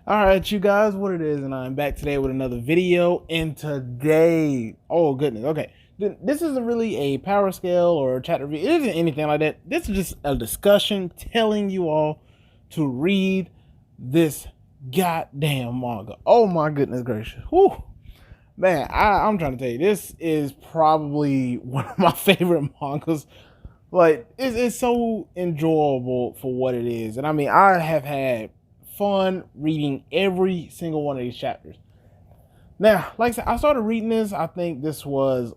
All right, you guys, what it is, and I'm back today with another video. And today, oh goodness, okay, this isn't really a power scale or a chapter review. It isn't anything like that. This is just a discussion telling you all to read this goddamn manga. Oh my goodness gracious, whew, man, I'm trying to tell you, this is probably one of my favorite mangas. Like, it's so enjoyable for what it is, and I mean, I have had fun reading every single one of these chapters. Now, like I said, I started reading this. I think this was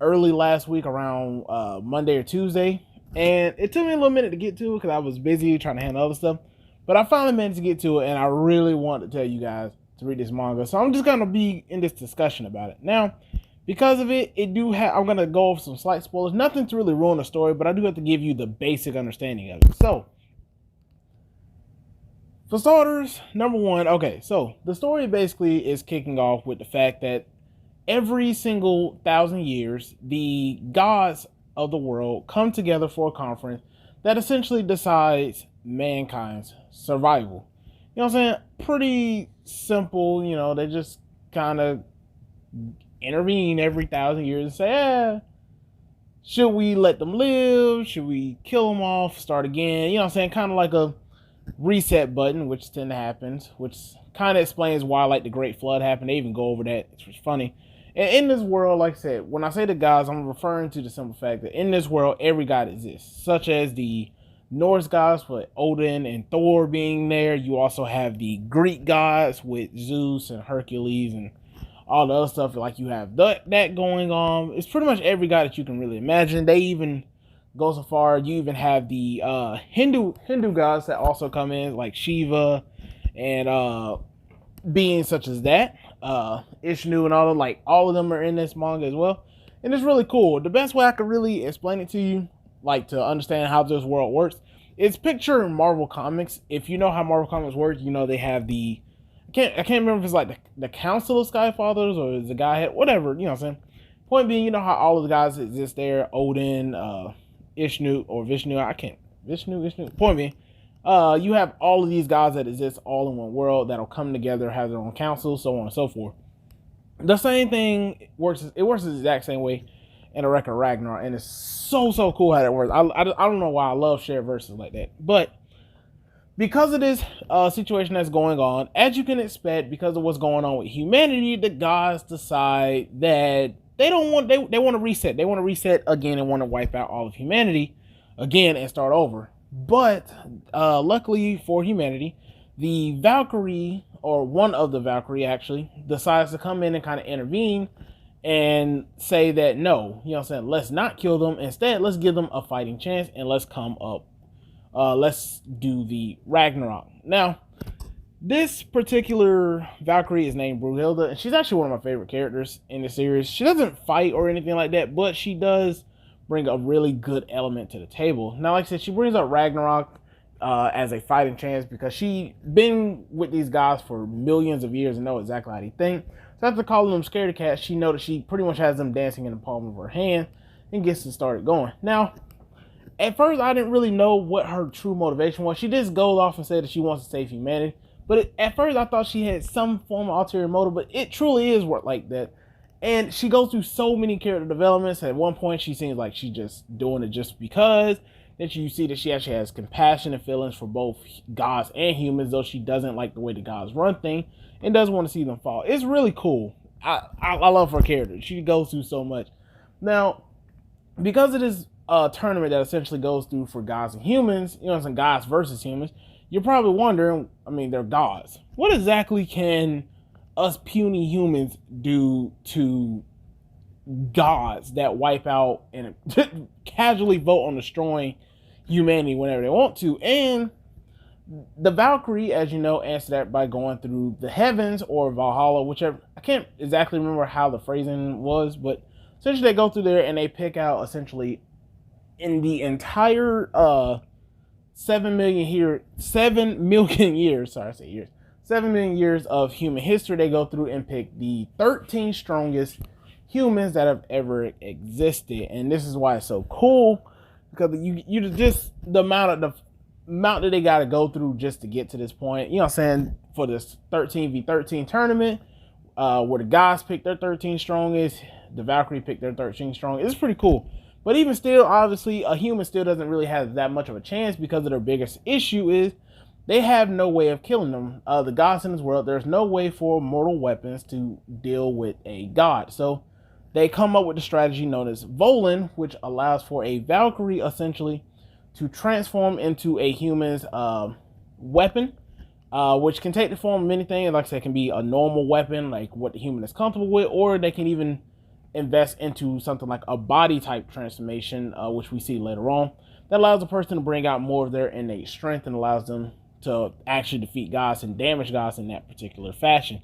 early last week, around Monday or Tuesday, and it took me a little minute to get to it because I was busy trying to handle other stuff. But I finally managed to get to it, and I really want to tell you guys to read this manga. So I'm just gonna be in this discussion about it now. Because of it, I'm gonna go over some slight spoilers. Nothing to really ruin the story, but I do have to give you the basic understanding of it. So, for starters, number one, okay, so the story basically is kicking off with the fact that every single 1,000 years, the gods of the world come together for a conference that essentially decides mankind's survival. You know what I'm saying? Pretty simple, they just kind of intervene every 1,000 years and say, should we let them live? Should we kill them off? Start again? You know what I'm saying? Kind of like a reset button, which tend to happen, which kind of explains why like the Great Flood happened. They even go over that. It's funny. And in this world, like I said, when I say the gods, I'm referring to the simple fact that in this world, every god exists, such as the Norse gods with Odin and Thor being there. You also have the Greek gods with Zeus and Hercules and all the other stuff. Like you have that going on. It's pretty much every god that you can really imagine. They even go so far. You even have the Hindu gods that also come in, like Shiva and beings such as that, Ishnu and all of them are in this manga as well, and it's really cool. The best way I could really explain it to you, like to understand how this world works, is picture Marvel Comics. If you know how Marvel Comics works, they have the I can't remember if it's like the Council of Skyfathers or is the Godhead, whatever. You know what I'm saying? Point being, you know how all of the guys exist there, Odin, Ishnu or Vishnu. I can't Vishnu. Point being, you have all of these guys that exist all in one world that'll come together, have their own council, so on and so forth. The same thing works. It works the exact same way in a record Ragnarok, and it's so cool how that works. I don't know why I love shared verses like that, but because of this situation that's going on, as you can expect, because of what's going on with humanity, the gods decide that they want to reset. They want to reset again and want to wipe out all of humanity again and start over. But luckily for humanity, the Valkyrie, or one of the Valkyrie actually, decides to come in and kind of intervene and say that no, you know what I'm saying, let's not kill them. Instead, let's give them a fighting chance and let's come up. Let's do the Ragnarok. Now, this particular Valkyrie is named Brunhilde, and she's actually one of my favorite characters in the series. She doesn't fight or anything like that, but she does bring a really good element to the table. Now, like I said, she brings up Ragnarok as a fighting chance because she's been with these guys for millions of years and know exactly how they think. So after calling them scaredy cats, she knows that she pretty much has them dancing in the palm of her hand and gets to start going. Now, at first, I didn't really know what her true motivation was. She just goes off and said that she wants to save humanity. But at first, I thought she had some form of ulterior motive, but it truly is work like that. And she goes through so many character developments. At one point, she seems like she's just doing it just because. Then you see that she actually has compassion and feelings for both gods and humans, though she doesn't like the way the gods run things and doesn't want to see them fall. It's really cool. I love her character. She goes through so much. Now, because of this tournament that essentially goes through for gods and humans, some gods versus humans, you're probably wondering, I mean, they're gods. What exactly can us puny humans do to gods that wipe out and casually vote on destroying humanity whenever they want to? And the Valkyrie, as you know, answer that by going through the heavens or Valhalla, whichever. I can't exactly remember how the phrasing was, but essentially they go through there and they pick out essentially in the entire 7 million years, 7 million years of human history, they go through and pick the 13 strongest humans that have ever existed. And this is why it's so cool, because you just the amount that they got to go through just to get to this point. You know what I'm saying? for this 13v13 tournament, where the guys pick their 13 strongest, the Valkyrie pick their 13 strongest. It's pretty cool. But even still, obviously, a human still doesn't really have that much of a chance because of their biggest issue is they have no way of killing them. The gods in this world, there's no way for mortal weapons to deal with a god. So they come up with the strategy known as Volin, which allows for a Valkyrie essentially to transform into a human's weapon, which can take the form of many things. Like I said, it can be a normal weapon, like what the human is comfortable with, or they can even invest into something like a body type transformation, which we see later on, that allows a person to bring out more of their innate strength and allows them to actually defeat gods and damage gods in that particular fashion.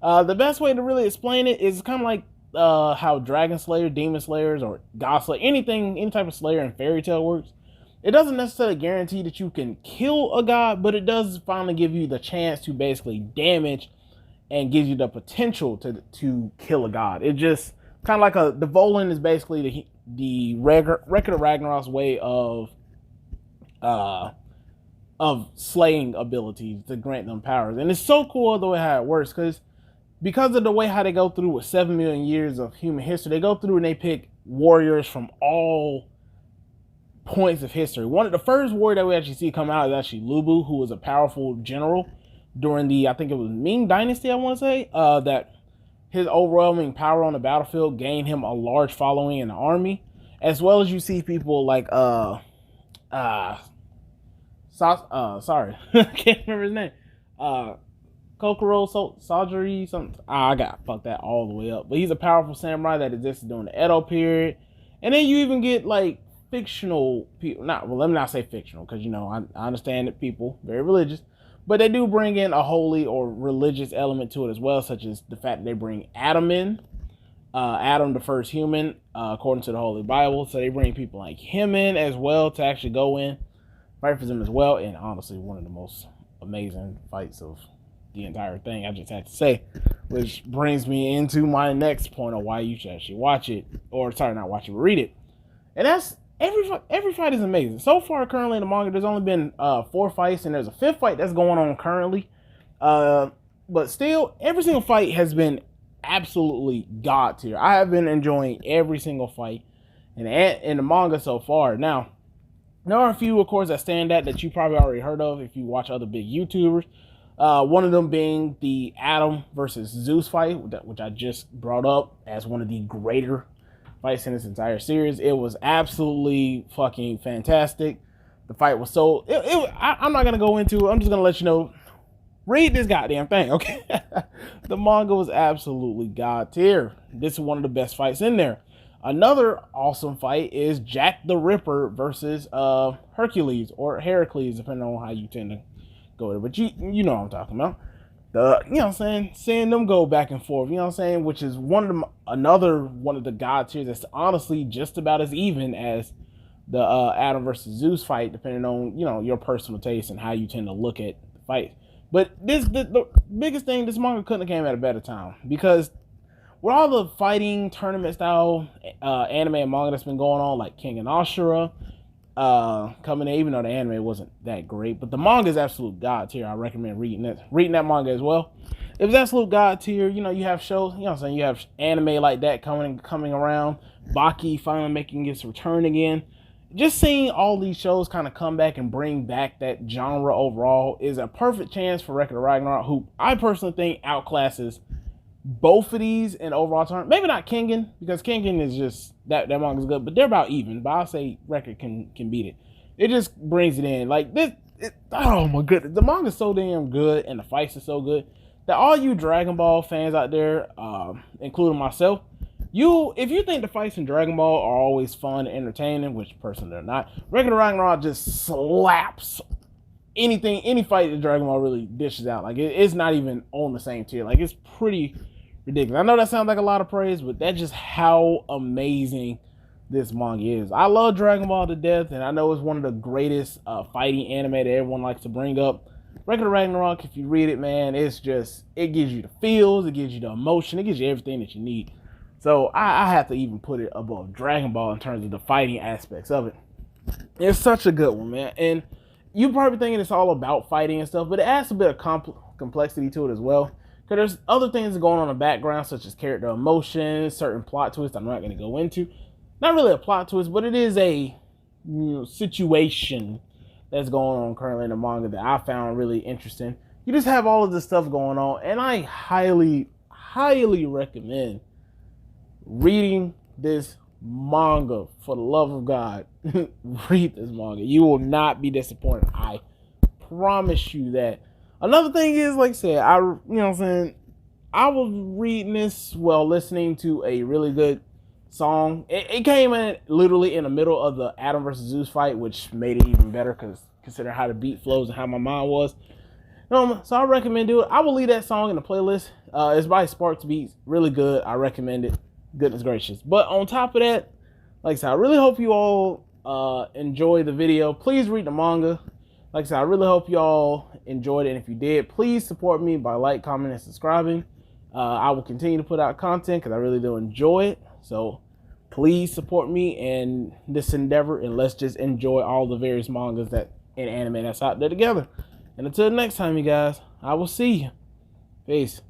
The best way to really explain it is kind of like how Dragon Slayer, Demon Slayers, or God Slayer, any type of Slayer in fairy tale works. It doesn't necessarily guarantee that you can kill a god, but it does finally give you the chance to basically damage and gives you the potential to kill a god. It just kind of like the Volin is basically the Record of Ragnarok's way of slaying abilities to grant them powers. And it's so cool the way how it works, because of the way how they go through with 7 million years of human history, they go through and they pick warriors from all points of history. One of the first warrior that we actually see come out is actually Lubu, who was a powerful general during the, I think it was Ming Dynasty, I want to say, that his overwhelming power on the battlefield gained him a large following in the army, as well as you see people like sorry, I can't remember his name. Kokoro Sajiri, something. I got fucked that all the way up. But he's a powerful samurai that existed during the Edo period. And then you even get like fictional people. Let me not say fictional, because I understand that people very religious, but they do bring in a holy or religious element to it as well, such as the fact that they bring Adam in. Adam, the first human, according to the Holy Bible. So they bring people like him in as well to actually go in, fight for them as well. And honestly, one of the most amazing fights of the entire thing, I just had to say, which brings me into my next point of why you should actually watch it, or sorry, not watch it, but read it. And that's every fight is amazing. So far, currently in the manga, there's only been 4 fights, and there's a 5th fight that's going on currently. But still, every single fight has been absolutely god tier. I have been enjoying every single fight in the manga so far. Now, there are a few, of course, that stand out that you probably already heard of if you watch other big YouTubers. One of them being the Adam versus Zeus fight, which I just brought up as one of the greater fights in this entire series. It was absolutely fucking fantastic. The fight was so... I'm not going to go into it. I'm just going to let you know. Read this goddamn thing, okay? The manga was absolutely god tier. This is one of the best fights in there. Another awesome fight is Jack the Ripper versus Hercules, or Heracles, depending on how you tend to go there. But you know what I'm talking about. You know what I'm saying? Seeing them go back and forth, you know what I'm saying? Which is another one of the god tiers that's honestly just about as even as the Adam versus Zeus fight, depending on, your personal taste and how you tend to look at the fight. But the biggest thing, this manga couldn't have came at a better time, because with all the fighting tournament style anime and manga that's been going on, like King and Ashura coming in, even though the anime wasn't that great, but the manga is absolute god tier. I recommend reading that manga as well. It was absolute god tier. You have shows, you have anime like that coming around. Baki finally making its return again. Just seeing all these shows kind of come back and bring back that genre overall is a perfect chance for Record of Ragnarok, who I personally think outclasses both of these in overall terms. Maybe not Kengan, because Kengan is just that manga's good, but they're about even. But I'll say Record can beat it. It just brings it in like this. Oh my goodness, the manga's so damn good and the fights are so good that all you Dragon Ball fans out there, including myself, if you think the fights in Dragon Ball are always fun and entertaining, which personally they're not, Record of Ragnarok just slaps any fight that Dragon Ball really dishes out. Like it's not even on the same tier. Like it's pretty ridiculous. I know that sounds like a lot of praise, but that's just how amazing this manga is. I love Dragon Ball to death, and I know it's one of the greatest fighting anime that everyone likes to bring up. Record of Ragnarok, if you read it, man, it gives you the feels, it gives you the emotion, it gives you everything that you need. So I have to even put it above Dragon Ball in terms of the fighting aspects of it. It's such a good one, man. And you probably thinking it's all about fighting and stuff, but it adds a bit of complexity to it as well. Because there's other things going on in the background, such as character emotions, certain plot twists I'm not going to go into. Not really a plot twist, but it is a situation that's going on currently in the manga that I found really interesting. You just have all of this stuff going on, and I highly, highly recommend reading this manga. For the love of God, read this manga. You will not be disappointed. I promise you that. Another thing is, like I said, I was reading this while listening to a really good song. It came in literally in the middle of the Adam versus Zeus fight, which made it even better because considering how the beat flows and how my mind was. So I recommend it. I will leave that song in the playlist. It's by Sparks Beats. Really good. I recommend it. Goodness gracious. But on top of that, like I said, I really hope you all enjoy the video. Please read the manga. Like I said, I really hope y'all enjoyed it. And if you did, please support me by like, commenting, and subscribing. I will continue to put out content because I really do enjoy it. So please support me in this endeavor, and let's just enjoy all the various mangas that and anime that's out there together. And until next time, you guys, I will see you. Peace.